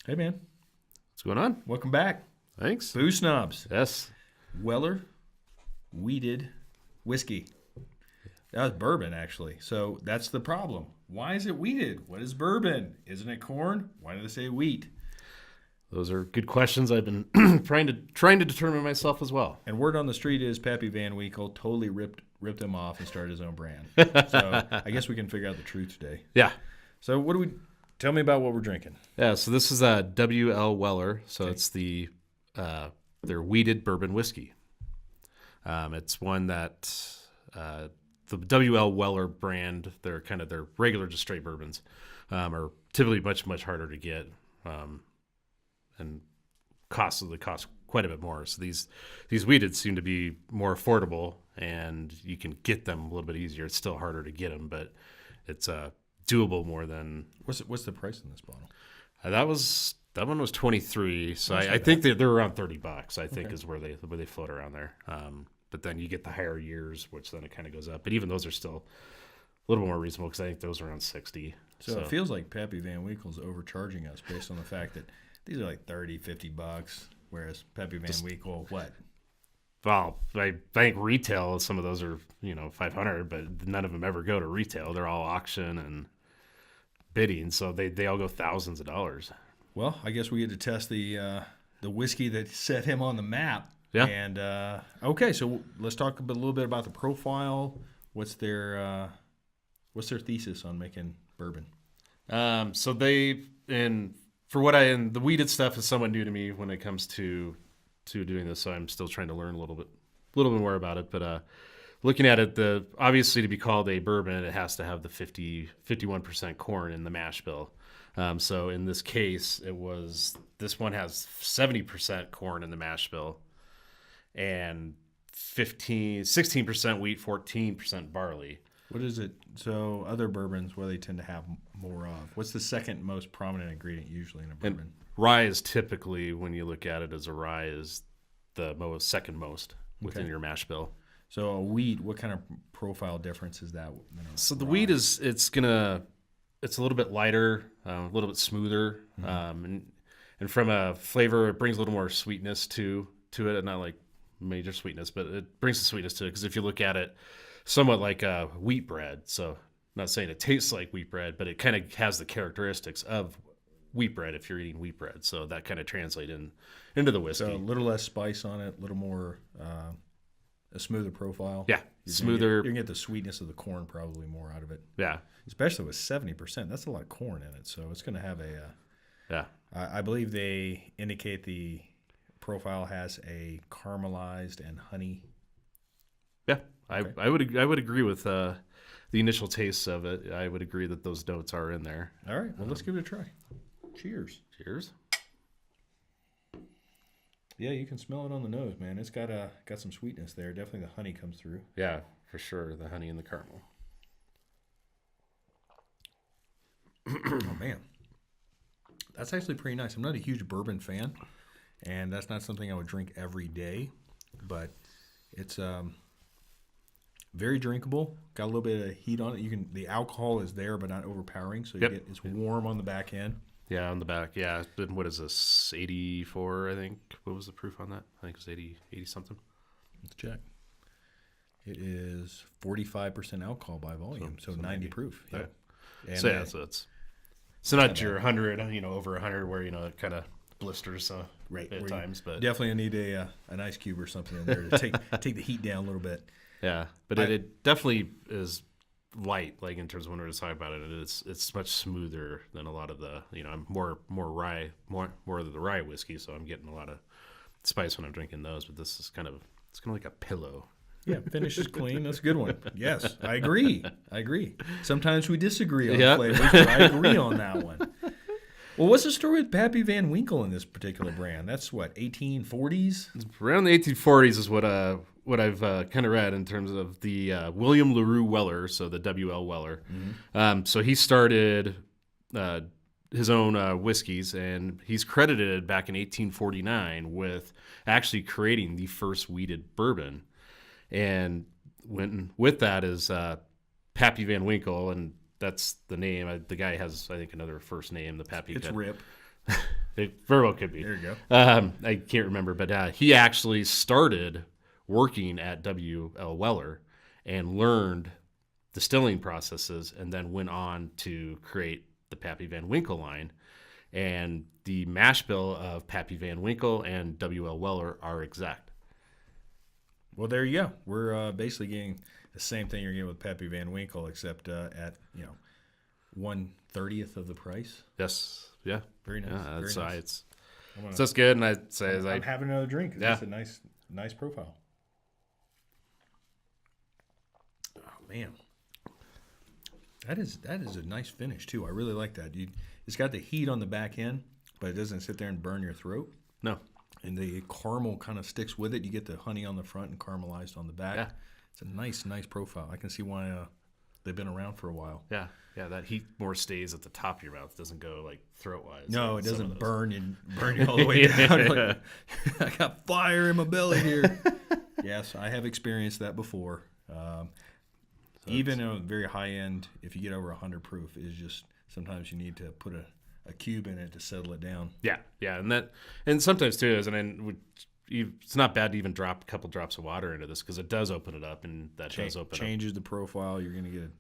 Hey, man. What's going on? Welcome back. Thanks. Booze Snobs. Yes. Weller Weeded Whiskey. That was bourbon, actually. So that's the problem. Why is it weeded? What is bourbon? Isn't it corn? Why do they say wheat? Those are good questions I've been trying to determine myself as well. And word on the street is Pappy Van Winkle totally ripped him off and started his own brand. So I guess we can figure out the truth today. Yeah. So what do we... Tell me about what we're drinking. Yeah, so this is a W.L. Weller. So it's their weeded bourbon whiskey. It's one that the W.L. Weller brand, they're kind of their regular just straight bourbons, are typically much, much harder to get and cost quite a bit more. So these weeded seem to be more affordable and you can get them a little bit easier. It's still harder to get them, but it's doable more than... What's the price in this bottle? That one was 23, so I think they're around $30. I think is where they float around there. But then you get the higher years, which then it kind of goes up. But even those are still a little more reasonable because I think those are around 60. So it feels like Pappy Van Winkle's overcharging us based on the fact that these are like $30-$50, whereas Pappy Van Winkle, what? Well, I think retail, some of those are, $500, but none of them ever go to retail. They're all auction and bidding, so they all go thousands of dollars. Well, I guess we get to test the whiskey that set him on the map. Yeah. And okay, so let's talk a little bit about the profile. What's their thesis on making bourbon? So the weeded stuff is somewhat new to me when it comes to doing this, so I'm still trying to learn a little bit more about it. But looking at it, obviously to be called a bourbon, it has to have the 51% corn in the mash bill. So in this case, this one has 70% corn in the mash bill, and 16% wheat, 14% barley. What is it? So other bourbons, what do they tend to have more of? What's the second most prominent ingredient usually in a bourbon? And rye is typically, when you look at it as a rye, is the second most within your mash bill. So a wheat, what kind of profile difference is that? So the wheat it's a little bit lighter, a little bit smoother, and from a flavor, it brings a little more sweetness to it, not like major sweetness, but it brings the sweetness to it. Because if you look at it, somewhat like wheat bread. So I'm not saying it tastes like wheat bread, but it kind of has the characteristics of wheat bread if you're eating wheat bread. So that kind of translates into the whiskey. So a little less spice on it, a little more a smoother profile. Yeah, smoother. You're going to get the sweetness of the corn probably more out of it. Yeah. Especially with 70%. That's a lot of corn in it. So it's going to have yeah. I believe they indicate the profile has a caramelized and honey. Yeah, okay. I would agree with the initial taste of it. I would agree that those notes are in there. All right, well, let's give it a try. Cheers. Cheers. Yeah, you can smell it on the nose, man. It's got some sweetness there. Definitely the honey comes through. Yeah, for sure, the honey and the caramel. Oh, man. That's actually pretty nice. I'm not a huge bourbon fan, and that's not something I would drink every day, but it's very drinkable. Got a little bit of heat on it. The alcohol is there, but not overpowering, so it's warm on the back end. Yeah, on the back. Yeah, what is this? 84, I think. What was the proof on that? I think it was 80 something. Let's check. It is 45% alcohol by volume, so 90 proof. Yeah. And so it's not your 100, over 100 where it kind of blisters right at times, but definitely need an ice cube or something in there to take the heat down a little bit. Yeah, but it definitely is light, like in terms of when we're talking about it. It's much smoother than a lot of the I'm more rye, more of the rye whiskey, so I'm getting a lot of spice when I'm drinking those. But this is kind of like a pillow. Yeah, finish is clean. That's a good one. Yes, I agree. Sometimes we disagree on flavors, but I agree on that one. Well, what's the story with Pappy Van Winkle in this particular brand? That's what, 1840s? Around the 1840s is what I've kind of read in terms of the William LaRue Weller, so the W.L. Weller. Mm-hmm. So he started his own whiskeys, and he's credited back in 1849 with actually creating the first wheated bourbon. And with that is Pappy Van Winkle, and that's the name. The guy has, I think, another first name. The Pappy. It's Rip. It very well could be. There you go. I can't remember, but he actually started working at W.L. Weller and learned distilling processes, and then went on to create the Pappy Van Winkle line. And the mash bill of Pappy Van Winkle and W.L. Weller are exact. Well, there you go. We're basically getting the same thing you're getting with Pappy Van Winkle, except at 1/30th of the price. Yes. Yeah. Very nice. Yeah, Very nice. It's so it's good, and I'd say I'm having another drink. Yeah. It's a nice profile. Oh man, that is a nice finish too. I really like that. It's got the heat on the back end, but it doesn't sit there and burn your throat. No. And the caramel kind of sticks with it. You get the honey on the front and caramelized on the back. Yeah. It's a nice profile. I can see why they've been around for a while. Yeah. Yeah, that heat more stays at the top of your mouth. It doesn't go like throat wise. No, it doesn't burn you all the way down. Like, I got fire in my belly here. Yes, I have experienced that before. Even at a very high end, if you get over 100 proof, is just sometimes you need to put a cube in it to settle it down. Yeah, and sometimes too it's not bad to even drop a couple drops of water into this, because it does open it up, and that does open changes the profile. You're going to get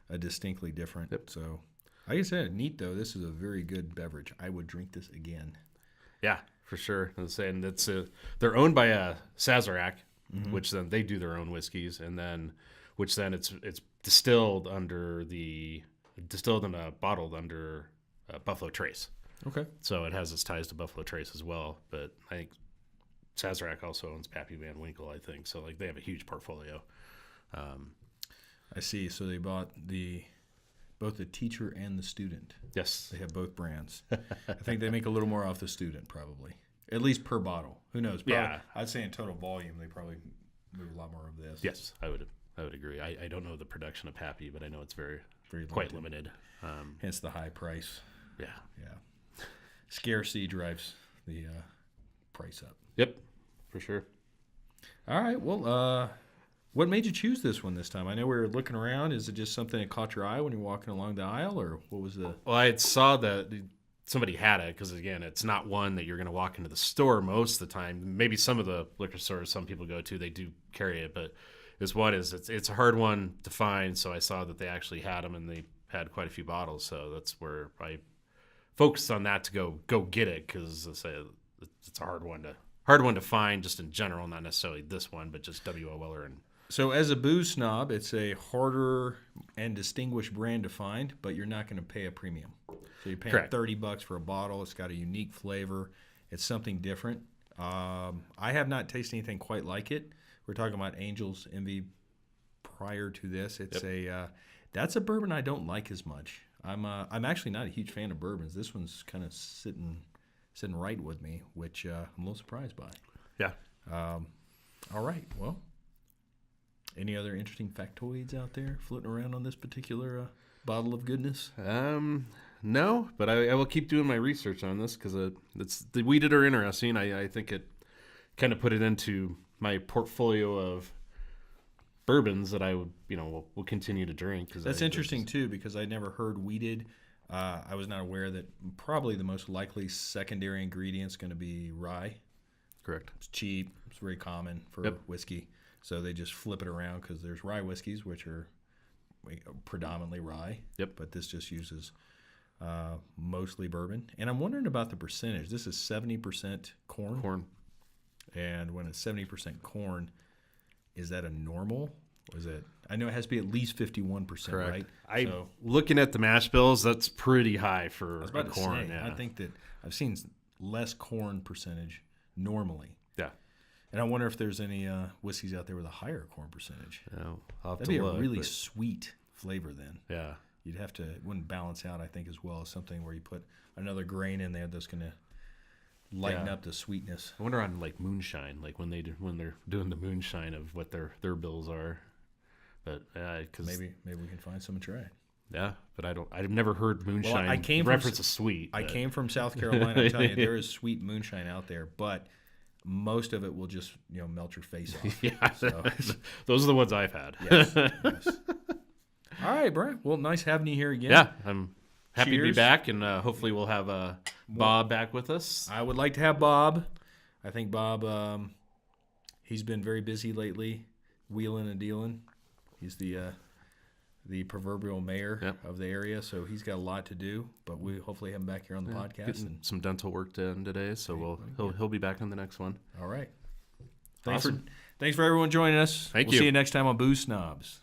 a distinctly different. Yep. So, like I said, neat though. This is a very good beverage. I would drink this again. Yeah, for sure. I was saying they're owned by Sazerac, Mm-hmm. which then they do their own whiskeys, and then it's distilled and bottled under Buffalo Trace. Okay. So it has its ties to Buffalo Trace as well. But I think Sazerac also owns Pappy Van Winkle, I think. So like they have a huge portfolio. I see. So they bought both the teacher and the student. Yes. They have both brands. I think they make a little more off the student, probably. At least per bottle. Who knows? Probably, Yeah. I'd say in total volume, they probably move a lot more of this. Yes, I would agree. I don't know the production of Pappy, but I know it's very Very quite limited. Hence the high price. Yeah. Yeah. Scarcity drives the price up. Yep, for sure. All right. Well, what made you choose this one this time? I know we were looking around. Is it just something that caught your eye when you're walking along the aisle, or what was the... Well, I saw that somebody had it, because, again, it's not one that you're going to walk into the store most of the time. Maybe some of the liquor stores some people go to, they do carry it, but it's a hard one to find, so I saw that they actually had them, and they had quite a few bottles, so that's where I focused on that to go get it, because it's a hard one to find just in general, not necessarily this one, but just W.L. Weller. And So as a booze snob, it's a harder and distinguished brand to find, but you're not going to pay a premium. So you're paying Correct. $30 for a bottle. It's got a unique flavor. It's something different. I have not tasted anything quite like it. We're talking about Angel's Envy prior to this. It's that's a bourbon I don't like as much. I'm actually not a huge fan of bourbons. This one's kind of sitting right with me, which I'm a little surprised by. yeah. All right. Well, any other interesting factoids out there floating around on this particular bottle of goodness? No, but I will keep doing my research on this, because the weeded are interesting. I think it kind of put it into my portfolio of bourbons that I would, will continue to drink. Cause That's interesting too, because I never heard weeded. I was not aware that probably the most likely secondary ingredient is going to be rye. Correct. It's cheap. It's very common for whiskey. So they just flip it around, because there's rye whiskeys, which are predominantly rye. Yep. But this just uses mostly bourbon. And I'm wondering about the percentage. This is 70% corn. And when it's 70% corn, is that a normal? Or is it? I know it has to be at least 51%, Correct. right? Looking at the mash bills, that's pretty high for corn. I think that I've seen less corn percentage normally. Yeah. And I wonder if there's any whiskeys out there with a higher corn percentage. That'd be a really sweet flavor then. Yeah. It wouldn't balance out, I think, as well as something where you put another grain in there that's going to lighten up the sweetness. I wonder on like moonshine, like when they're doing the moonshine of what their bills are. But because maybe we can find some and try it. Yeah, but I've never heard moonshine reference a sweet. I came from South Carolina. I'm telling you, there is sweet moonshine out there, but most of it will just melt your face off. Yeah, so, those are the ones I've had. Yes. All right, Brian. Well, nice having you here again. Yeah, I'm happy to be cheers. back, and hopefully we'll have Bob back with us. I would like to have Bob. I think Bob, he's been very busy lately, wheeling and dealing. He's the proverbial mayor of the area, so he's got a lot to do. But we hopefully have him back here on the podcast. Getting some dental work done today, so he'll be back on the next one. All right. Awesome. Thanks for everyone joining us. Thank We'll you. see you next time on Booze Snobs.